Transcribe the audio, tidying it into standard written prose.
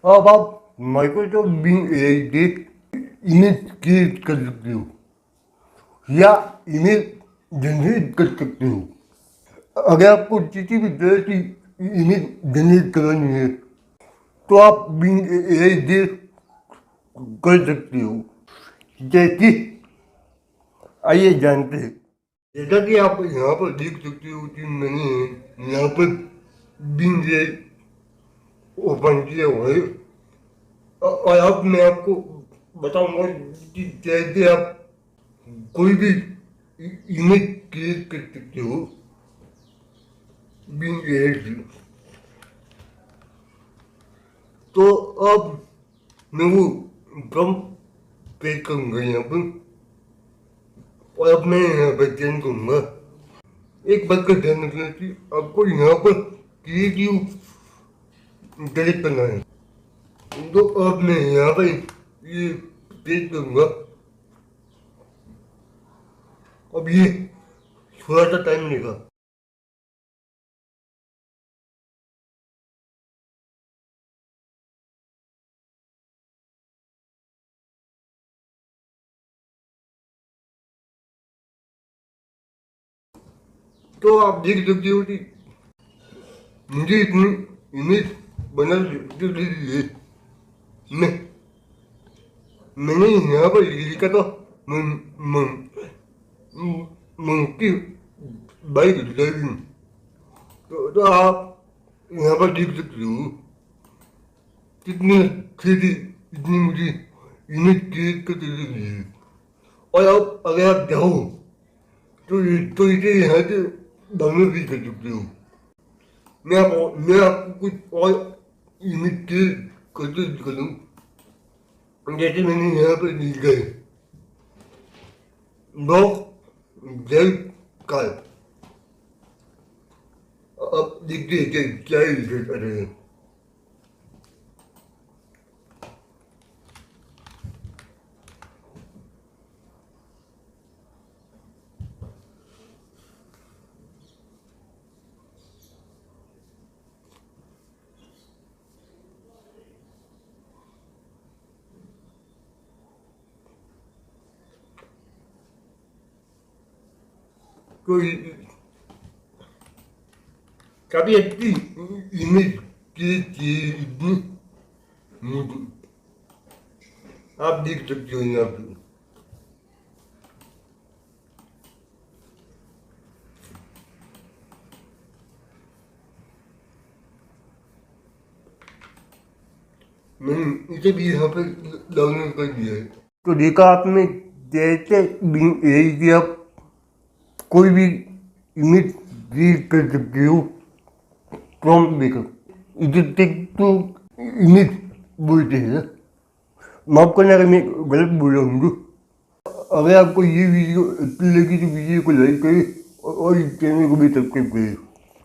अब आप Microsoft Bing AI से इमेज क्रिएट कर सकते हो या इमेज जनरेट कर सकते हो। अगर आपको किसी भी तरह की इमेज जनरेट करनी है तो आप बिंग एआई से कर सकते हो। जैसे आइए जानते हैं। जैसा कि आप यहाँ पर देख सकते हो कि मैंने यहाँ पर बिंग एआई ओपन किया हुआ है और अब मैं आपको बताऊंगा कि कैसे आप कोई भी इमेज क्रिएट कर सकते हो बिंग एआई से। तो अब मैं वो प्रॉम्प्ट पे करूंगा यहाँ पर और अब मैं यहाँ पर चेंज करूंगा। एक बात का ध्यान रखना कि आपको यहाँ पर क्रिएटिव सेलेक्ट करना है। तो अब मैं यहाँ पर ये पेज करूंगा। अब ये थोड़ा सा टाइम लेगा। तो आप देख सकते हो कि मुझे इतनी इमेज बना के लिए मैं मैंने यहाँ पर लिखा था मंकी बाइक ड्राइविंग। तो आप यहाँ पर देख सकते हो कितनी अच्छी थी, इतनी मुझे इमेज क्रिएट करके दी है। और अब अगर आप चाहो तो इसे यहाँ से डाउनलोड भी कर सकते हो। मैं आपको कुछ और इमेज क्रिएट करके दिखा दूँ। जैसे मैंने यहाँ पर लिखा है डॉग ड्राइव कार। अब देखते हैं क्या रिजल्ट आ रहे हैं। तो काफी अच्छी इमेज क्रिएट की इतनी आप देख सकते हो यहाँ पे। मैंने इसे भी यहाँ पे डाउनलोड कर दिया है। तो देखा आपने जैसे बिंग एआई से आप कोई भी इमेज क्रिएट कर सकते हो प्रॉम्प्ट देकर। इसे टेक्स्ट टू इमेज बोलते हैं। माफ करना अगर मैं गलत बोल रहा हूँ। अगर आपको ये वीडियो अच्छी लगी तो वीडियो को लाइक करें और इस चैनल को भी सब्सक्राइब करें।